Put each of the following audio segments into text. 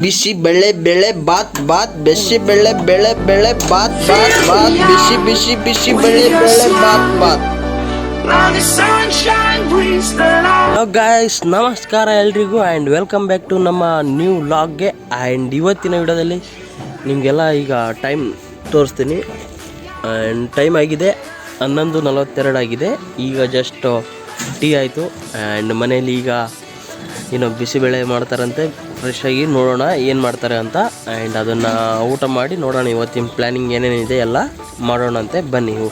ಬಿಸಿ ಬೆಳೆ ಬೆಳೆ ಬಾತ್ ಬಾತ್ ಬಿಸಿ ಬೆಳೆ ಬೆಳೆ ಬೆಳೆ ಬಾತ್ ಬಾತ್ ಬಾತ್ ಬಿಸಿ ಬಿಸಿ ಬಿಸಿ ಬೆಳೆ ಬೆಳೆ ಬಾತ್ ಬಾತ್. ಹಲೋ ಗಾಯ್ಸ್, ನಮಸ್ಕಾರ ಎಲ್ರಿಗೂ ಆ್ಯಂಡ್ ವೆಲ್ಕಮ್ ಬ್ಯಾಕ್ ಟು ನಮ್ಮ ನ್ಯೂ ವ್ಲಾಗ್ಗೆ. ಆ್ಯಂಡ್ ಇವತ್ತಿನ ವಿಡಿಯೋದಲ್ಲಿ ನಿಮಗೆಲ್ಲ ಈಗ ಟೈಮ್ ತೋರಿಸ್ತೀನಿ. ಆ್ಯಂಡ್ ಟೈಮ್ ಆಗಿದೆ 11:42 ಆಗಿದೆ. ಈಗ ಜಸ್ಟ್ ಟೀ ಆಯಿತು ಆ್ಯಂಡ್ ಮನೇಲಿ ಈಗ ಏನೋ ಬಿಸಿಬೇಳೆ ಮಾಡ್ತಾರಂತೆ. ಫ್ರೆಶ್ ಆಗಿ ನೋಡೋಣ ಏನು ಮಾಡ್ತಾರೆ ಅಂತ. ಆ್ಯಂಡ್ ಅದನ್ನು ಊಟ ಮಾಡಿ ನೋಡೋಣ ಇವತ್ತಿನ ಪ್ಲ್ಯಾನಿಂಗ್ ಏನೇನಿದೆ ಎಲ್ಲ ಮಾಡೋಣಂತೆ. ಬನ್ನಿ ನೀವು.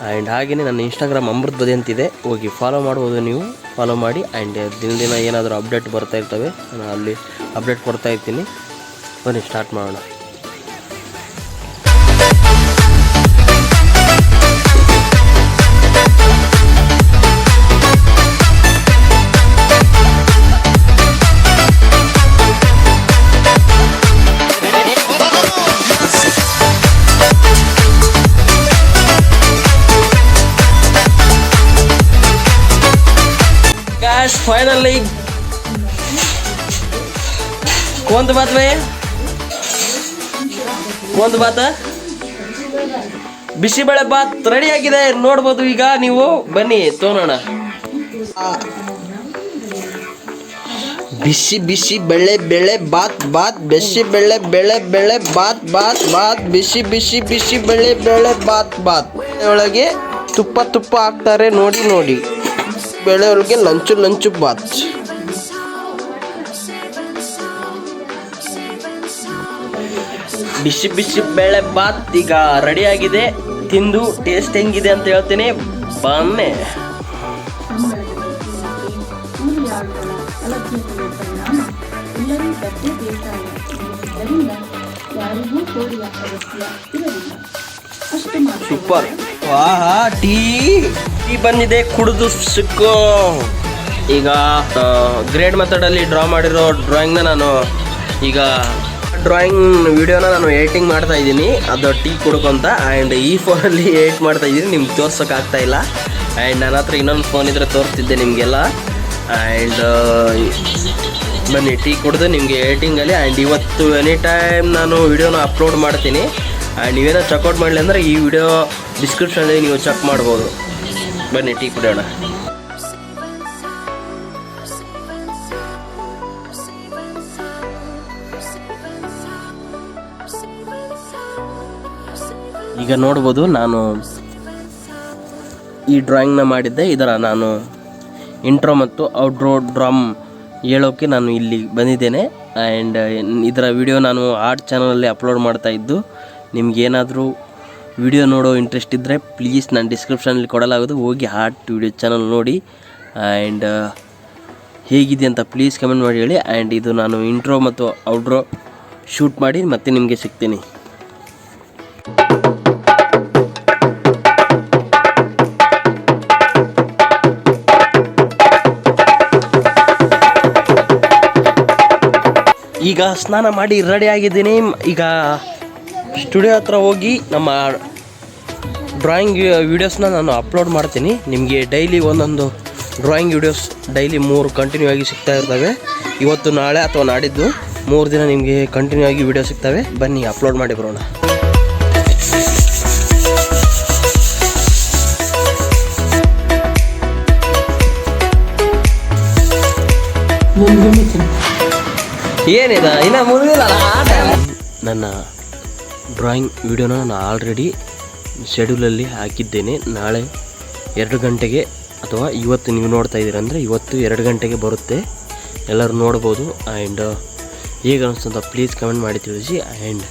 ಆ್ಯಂಡ್ ಹಾಗೆಯೇ ನನ್ನ ಇನ್ಸ್ಟಾಗ್ರಾಮ್ ಅಮೃತ್ ಬದಿ ಅಂತಿದೆ, ಹೋಗಿ ಫಾಲೋ ಮಾಡ್ಬೋದು, ನೀವು ಫಾಲೋ ಮಾಡಿ. ಆ್ಯಂಡ್ ದಿನ ಏನಾದರೂ ಅಪ್ಡೇಟ್ ಬರ್ತಾ ಇರ್ತವೆ, ನಾನು ಅಲ್ಲಿ ಅಪ್ಡೇಟ್ ಕೊಡ್ತಾ ಇರ್ತೀನಿ. ಬನ್ನಿ ಸ್ಟಾರ್ಟ್ ಮಾಡೋಣ. फाइनली कौन बात में कौन बात ಬಿಸಿ ಬೇಳೆ ಬಾತ್ ರೆಡಿ ಆಗಿದೆ ನೋಡಬಹುದು. ಈಗ ನೀವು ಬನ್ನಿ ತೋರೋಣ. ಬಿಸಿ ಬಿಸಿ ಬೆಳೆ ಬೆಳೆ ಬಾತ್ ಬಾತ್ ಬಿಸಿ ಬೆಳೆ ಬೆಳೆ ಬೆಳೆ ಬಾತ್ ಬಾತ್ ಬಾತ್ ಬಿಸಿ ಬಿಸಿ ಬಿಸಿ ಬೆಳೆ ಬೆಳೆ ಬಾತ್ ಬಾತ್. ಒಳಗೆ ತುಪ್ಪ ತುಪ್ಪ ಹಾಕ್ತಾರೆ ನೋಡಿ ನೋಡಿ. ಬೇಳೆ ಒಳಗೆ ಲಂಚು ಬಾತ್. ಬಿಸಿ ಬಿಸಿ ಬೇಳೆ ಬಾತ್ ಈಗ ರೆಡಿ ಆಗಿದೆ. ತಿಂದು ಟೇಸ್ಟ್ ಹೆಂಗಿದೆ ಅಂತ ಹೇಳ್ತೀನಿ, ಬನ್ನಿ. ಸೂಪರ್. ವಾಹಾ, ಟೀ ಬಂದಿದೆ, ಕುಡಿದು ಸಿಕ್ಕೋ. ಈಗ ಗ್ರೇಡ್ ಮೆಥಡಲ್ಲಿ ಡ್ರಾ ಮಾಡಿರೋ ಡ್ರಾಯಿಂಗ್ನ ನಾನು ಈಗ ಡ್ರಾಯಿಂಗ್ ವಿಡಿಯೋನ ನಾನು ಎಡಿಟಿಂಗ್ ಮಾಡ್ತಾ ಇದ್ದೀನಿ, ಅದು ಟೀ ಕುಡ್ಕೊಂತ. ಆ್ಯಂಡ್ ಈ ಫೋನಲ್ಲಿ ಎಡಿಟ್ ಮಾಡ್ತಾ ಇದ್ದೀನಿ, ನಿಮ್ಗೆ ತೋರ್ಸೋಕ್ಕಾಗ್ತಾ ಇಲ್ಲ. ಆ್ಯಂಡ್ ನನ್ನ ಹತ್ರ ಇನ್ನೊಂದು ಫೋನ್ ಇದ್ದರೆ ತೋರಿಸ್ತಿದ್ದೆ ನಿಮಗೆಲ್ಲ. ಆ್ಯಂಡ್ ಬನ್ನಿ ಟೀ ಕುಡಿದು ನಿಮಗೆ ಎಡಿಟಿಂಗಲ್ಲಿ. ಆ್ಯಂಡ್ ಇವತ್ತು ಎನಿ ಟೈಮ್ ನಾನು ವಿಡಿಯೋನ ಅಪ್ಲೋಡ್ ಮಾಡ್ತೀನಿ. ಆ್ಯಂಡ್ ನೀವೇನೋ ಚೆಕ್ಔಟ್ ಮಾಡಲಿ ಅಂದರೆ ಈ ವಿಡಿಯೋ ಡಿಸ್ಕ್ರಿಪ್ಷನಲ್ಲಿ ನೀವು ಚೆಕ್ ಮಾಡ್ಬೋದು. ಬನ್ನಿ ಟೀ ಕುಡಿಯೋಣ. ಈಗ ನೋಡ್ಬೋದು, ನಾನು ಈ ಡ್ರಾಯಿಂಗ್ನ ಮಾಡಿದ್ದೆ. ಇದರ ನಾನು ಇಂಟ್ರೋ ಮತ್ತು ಔಟ್ರೋ ಡ್ರಾಮ್ ಹೇಳೋಕ್ಕೆ ನಾನು ಇಲ್ಲಿ ಬಂದಿದ್ದೇನೆ. ಆ್ಯಂಡ್ ಇದರ ವಿಡಿಯೋ ನಾನು ಆರ್ಟ್ ಚಾನಲಲ್ಲಿ ಅಪ್ಲೋಡ್ ಮಾಡ್ತಾಯಿದ್ದು. ನಿಮಗೇನಾದರೂ ವಿಡಿಯೋ ನೋಡೋ ಇಂಟ್ರೆಸ್ಟ್ ಇದ್ದರೆ ಪ್ಲೀಸ್ ನಾನು ಡಿಸ್ಕ್ರಿಪ್ಷನಲ್ಲಿ ಕೊಡಲಾಗೋದು, ಹೋಗಿ ಆರ್ಟ್ ವಿಡಿಯೋ ಚಾನಲ್ ನೋಡಿ. ಆ್ಯಂಡ್ ಹೇಗಿದೆ ಅಂತ ಪ್ಲೀಸ್ ಕಮೆಂಟ್ ಮಾಡಿ ಹೇಳಿ. ಆ್ಯಂಡ್ ಇದು ನಾನು ಇಂಟ್ರೋ ಮತ್ತು ಔಟ್ರೋ ಶೂಟ್ ಮಾಡಿ ಮತ್ತೆ ನಿಮಗೆ ಸಿಗ್ತೀನಿ. ಈಗ ಸ್ನಾನ ಮಾಡಿ ರೆಡಿ ಆಗಿದ್ದೀನಿ. ಈಗ ಸ್ಟುಡಿಯೋ ಹತ್ರ ಹೋಗಿ ನಮ್ಮ ಡ್ರಾಯಿಂಗ್ ವೀಡಿಯೋಸ್ನ ನಾನು ಅಪ್ಲೋಡ್ ಮಾಡ್ತೀನಿ. ನಿಮಗೆ ಡೈಲಿ ಒಂದೊಂದು ಡ್ರಾಯಿಂಗ್ ವೀಡಿಯೋಸ್ ಡೈಲಿ 3 ಕಂಟಿನ್ಯೂ ಆಗಿ ಸಿಗ್ತಾ ಇರ್ತವೆ. ಇವತ್ತು ನಾಳೆ ಅಥವಾ ನಾಡಿದ್ದು 3 ದಿನ ನಿಮಗೆ ಕಂಟಿನ್ಯೂ ಆಗಿ ವೀಡಿಯೋ ಸಿಗ್ತವೆ. ಬನ್ನಿ ಅಪ್ಲೋಡ್ ಮಾಡಿ ಬರೋಣ. ಏನಿದೆ ಇನ್ನು ಮುಗಿದಿಲ್ಲ ಆಟ. ನನ್ನ ಡ್ರಾಯಿಂಗ್ ವಿಡಿಯೋನ ನಾನು ಆಲ್ರೆಡಿ ಶೆಡ್ಯೂಲಲ್ಲಿ ಹಾಕಿದ್ದೇನೆ. ನಾಳೆ 2 ಗಂಟೆಗೆ ಅಥವಾ ಇವತ್ತು ನೀವು ನೋಡ್ತಾ ಇದ್ದೀರ ಅಂದರೆ ಇವತ್ತು 2 ಗಂಟೆಗೆ ಬರುತ್ತೆ, ಎಲ್ಲರೂ ನೋಡ್ಬೋದು. ಆ್ಯಂಡ್ ಹೇಗೆ ಅನಿಸ್ತಂತ ಪ್ಲೀಸ್ ಕಮೆಂಟ್ ಮಾಡಿ ತಿಳಿಸಿ. ಆ್ಯಂಡ್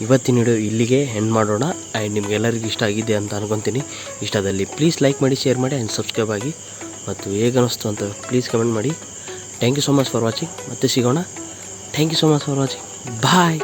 ಇವತ್ತಿನ ವಿಡಿಯೋ ಇಲ್ಲಿಗೆ ಎಂಡ್ ಮಾಡೋಣ. ಆ್ಯಂಡ್ ನಿಮಗೆಲ್ಲರಿಗೂ ಇಷ್ಟ ಆಗಿದೆ ಅಂತ ಅನ್ಕೊತೀನಿ. ಇಷ್ಟದಲ್ಲಿ ಪ್ಲೀಸ್ ಲೈಕ್ ಮಾಡಿ, ಶೇರ್ ಮಾಡಿ ಆ್ಯಂಡ್ ಸಬ್ಸ್ಕ್ರೈಬ್ ಆಗಿ. ಮತ್ತು ಹೇಗೆ ಅನಿಸ್ತು ಅಂತ ಪ್ಲೀಸ್ ಕಮೆಂಟ್ ಮಾಡಿ. Thank you so much for watching. ಮತ್ತೆ ಸಿಗೋಣ. Thank you so much for watching. Bye.